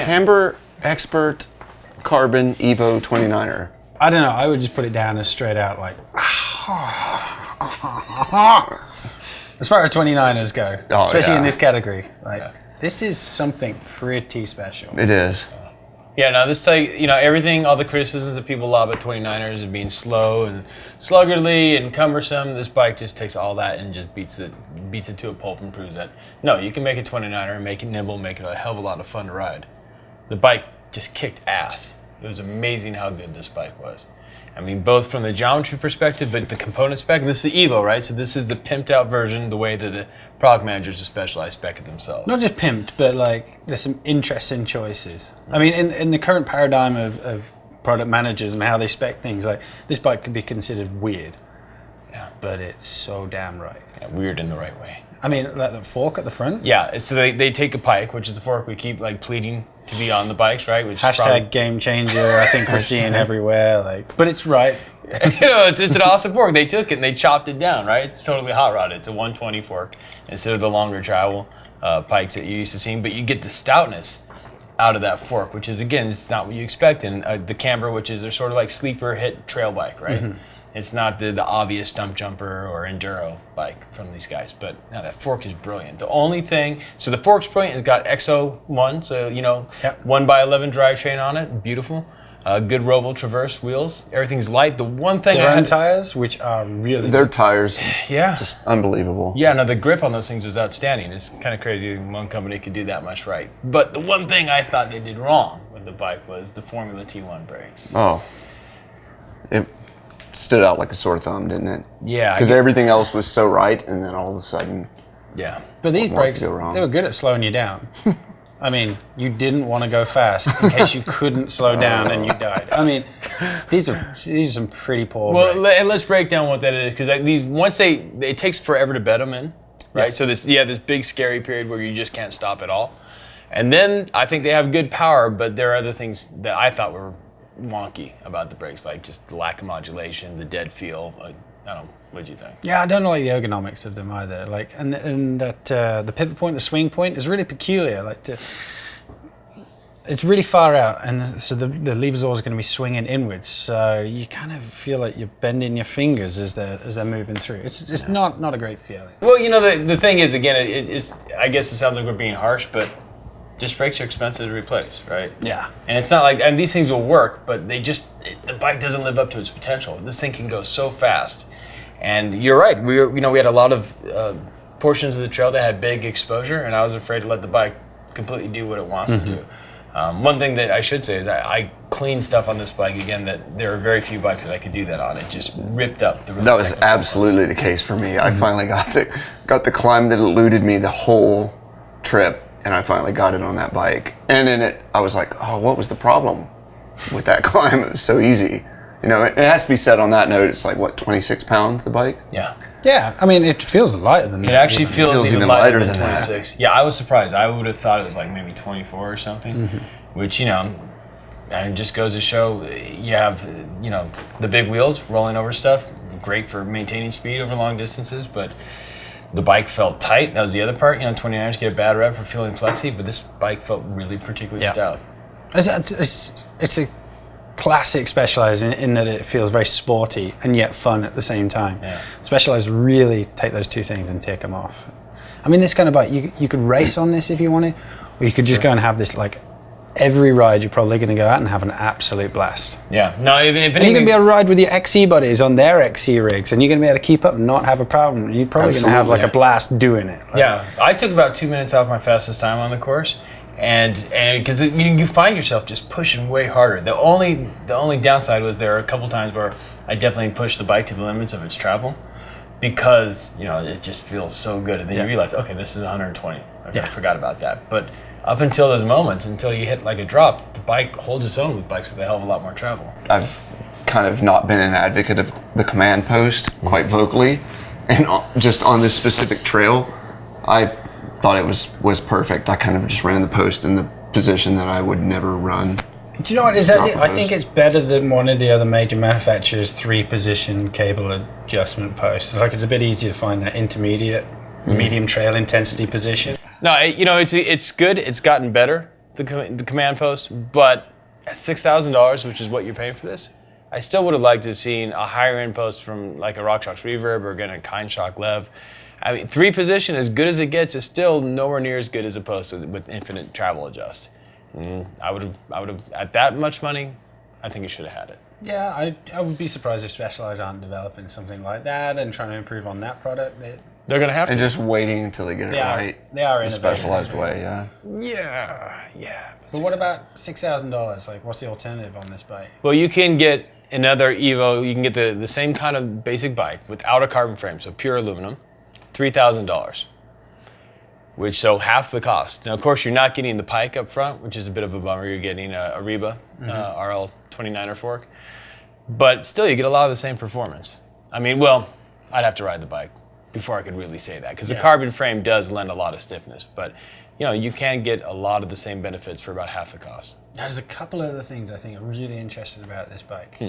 Camber Expert Carbon EVO 29er. I don't know. I would just put it down as straight out like. As far as 29ers go, especially in this category, this is something pretty special. It is. Yeah, no, this everything, all the criticisms that people lob at 29ers and being slow and sluggardly and cumbersome, this bike just takes all that and just beats it to a pulp and proves that, no, you can make a 29er, make it nimble, make it a hell of a lot of fun to ride. The bike just kicked ass. It was amazing how good this bike was. I mean, both from the geometry perspective, but the component spec. And this is the EVO, right? So this is the pimped out version, the way that the product managers of Specialized spec it themselves. Not just pimped, but like there's some interesting choices. I mean, in the current paradigm of product managers and how they spec things, like this bike could be considered weird. Yeah. But it's so damn right. Yeah, weird in the right way. I mean, like the fork at the front? Yeah, so they take a pike, which is the fork we keep like pleading to be on the bikes, right? Which hashtag game changer, I think we're seeing everywhere. But it's right. It's an awesome fork. They took it and they chopped it down, right? It's totally hot rodded. It's a 120 fork instead of the longer travel pikes that you're used to seeing. But you get the stoutness out of that fork, which is, again, it's not what you expect. And the Camber, which is their sort of like sleeper hit trail bike, right? Mm-hmm. It's not the obvious stump jumper or enduro bike from these guys, but now that fork is brilliant. The only thing, so the fork's brilliant. It's got XO1, so 1x11 drivetrain on it, beautiful. Good Roval Traverse wheels. Everything's light. The one thing their own tires, which are really their tires, yeah, just unbelievable. Yeah, no, the grip on those things was outstanding. It's kind of crazy one company could do that much right. But the one thing I thought they did wrong with the bike was the Formula T1 brakes. Oh, it stood out like a sore thumb, didn't it? Yeah. Because everything else was so right, and then all of a sudden... Yeah. But these brakes, they were good at slowing you down. I mean, you didn't want to go fast in case you couldn't slow down and you died. I mean, these are some pretty poor brakes. Well, let's break down what that is, because it takes forever to bed them in, right? Yeah. So this big scary period where you just can't stop at all. And then I think they have good power, but there are other things that I thought were wonky about the brakes, like just the lack of modulation, the dead feel. Like, I don't know, what'd you think? Yeah, I don't like the ergonomics of them either. Like, and that the pivot point, the swing point is really peculiar. It's really far out, and so the lever's always going to be swinging inwards. So you kind of feel like you're bending your fingers as they're moving through. It's not a great feeling. Well, the thing is, again, it's I guess it sounds like we're being harsh, but disc brakes are expensive to replace, right? Yeah. And it's not like, and these things will work, but the bike doesn't live up to its potential. This thing can go so fast. And you're right, we had a lot of portions of the trail that had big exposure, and I was afraid to let the bike completely do what it wants to do. One thing that I should say is I cleaned stuff on this bike, again, that there are very few bikes that I could do that on. It just ripped up the really That was absolutely the case for me. I finally got the climb that eluded me the whole trip. And I finally got it on that bike. And in it, I was like, oh, what was the problem with that climb? It was so easy. It has to be said on that note, it's like, what, 26 pounds, the bike? Yeah. Yeah, I mean, it feels lighter than that. It actually feels even lighter than 26. That. Yeah, I was surprised. I would have thought it was like maybe 24 or something, which, and just goes to show you have, the big wheels rolling over stuff, great for maintaining speed over long distances, but the bike felt tight. That was the other part. 29ers get a bad rep for feeling flexy, but this bike felt really particularly stout. It's a classic Specialized in that it feels very sporty and yet fun at the same time. Yeah. Specialized really take those two things and take them off. I mean, this kind of bike, you could race on this if you wanted, or you could just go and have this like every ride. You're probably going to go out and have an absolute blast. Yeah. No, if and you're going to be able to ride with your XC buddies on their XC rigs, and you're going to be able to keep up and not have a problem. You're probably going to have like a blast doing it. Yeah. I took about 2 minutes off my fastest time on the course, and because you find yourself just pushing way harder. The only downside was there are a couple times where I definitely pushed the bike to the limits of its travel, because it just feels so good, and then you realize, okay, this is 120. Okay, I forgot about that, but up until those moments, until you hit like a drop, the bike holds its own with bikes with a hell of a lot more travel. I've kind of not been an advocate of the command post quite vocally, and just on this specific trail, I thought it was perfect. I kind of just ran the post in the position that I would never run. Do you know what? I think it's better than one of the other major manufacturers' 3-position cable adjustment posts. It's a bit easier to find that intermediate, medium trail intensity position. No, it's good. It's gotten better. the command post, but at $6,000, which is what you're paying for this, I still would have liked to have seen a higher end post from like a RockShox Reverb or again a Kindshock Lev. I mean, 3-position, as good as it gets, is still nowhere near as good as a post with infinite travel adjust. I would have, at that much money, I think you should have had it. Yeah, I would be surprised if Specialized aren't developing something like that and trying to improve on that product. They're going to have to. And just waiting until they get it right. They are in a specialized way, yeah. Yeah. But what about $6,000? Like, what's the alternative on this bike? Well, you can get another EVO. You can get the same kind of basic bike without a carbon frame, so pure aluminum, $3,000. So half the cost. Now, of course, you're not getting the pike up front, which is a bit of a bummer. You're getting a Reba RL29er fork. But still, you get a lot of the same performance. I mean, well, I'd have to ride the bike before I could really say that, because the carbon frame does lend a lot of stiffness. But, you can get a lot of the same benefits for about half the cost. There's a couple of other things I think are really interesting about this bike.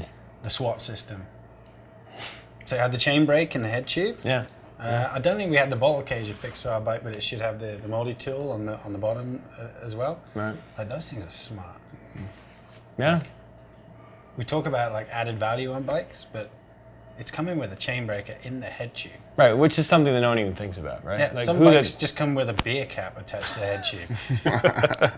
The SWAT system. So it had the chain brake and the head tube. Yeah. I don't think we had the bottle cage fixed to our bike, but it should have the multi-tool on the bottom as well. Right. Like, those things are smart. Yeah. We talk about like added value on bikes, but it's coming with a chain breaker in the head tube. Right, which is something that no one even thinks about, right? Yeah, like, some bikes just come with a beer cap attached to the head tube.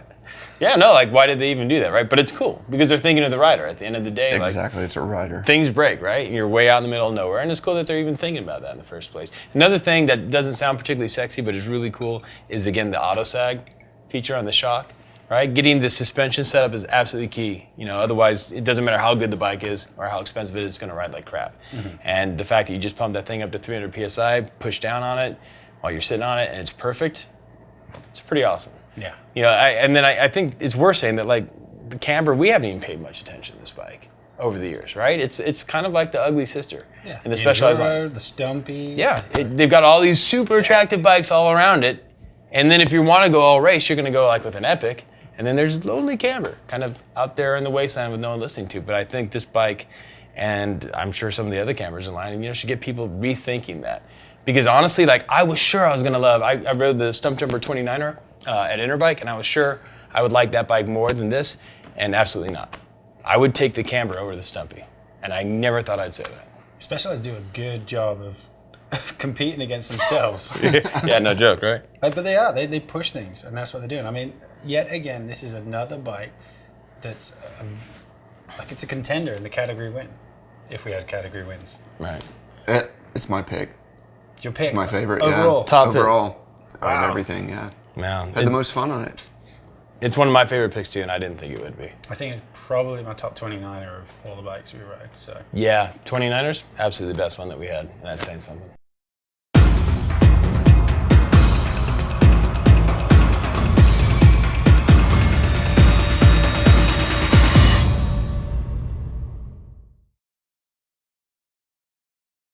Yeah, no, like, why did they even do that, right? But it's cool, because they're thinking of the rider at the end of the day. Exactly, it's a rider. Things break, right? And you're way out in the middle of nowhere, and it's cool that they're even thinking about that in the first place. Another thing that doesn't sound particularly sexy, but is really cool, is, again, the auto sag feature on the shock, right? Getting the suspension set up is absolutely key. Otherwise, it doesn't matter how good the bike is or how expensive it is, it's going to ride like crap. And the fact that you just pump that thing up to 300 PSI, push down on it while you're sitting on it, and it's perfect, it's pretty awesome. Yeah. I think it's worth saying that, like, the Camber, we haven't even paid much attention to this bike over the years, right? It's kind of like the ugly sister. Yeah. In the Specialized EVO, line. the Stumpy. Yeah, they've got all these super attractive bikes all around it, and then if you want to go all race, you're going to go like with an Epic, and then there's lonely Camber, kind of out there in the wasteland with no one listening to. But I think this bike, and I'm sure some of the other Cambers in line, should get people rethinking that. Because honestly, like, I was sure I was going to love, I rode the Stump Jumper 29er at Interbike, and I was sure I would like that bike more than this, and absolutely not. I would take the Camber over the Stumpy, and I never thought I'd say that. Specialized do a good job of competing against themselves. Yeah, no joke, right? Right, but they push things, and that's what they're doing. I mean, yet again, this is another bike that's like, it's a contender in the category win, if we had category wins. Right. It's my pick. It's your pick. It's my favorite, overall. yeah. Top pick. Overall. Wow. Out of everything, yeah. Man, Had the most fun on it. it's one of my favorite picks too, and I didn't think it would be. I think it's probably my top 29er of all the bikes we rode. So Yeah, 29ers, absolutely the best one that we had, and that's saying something.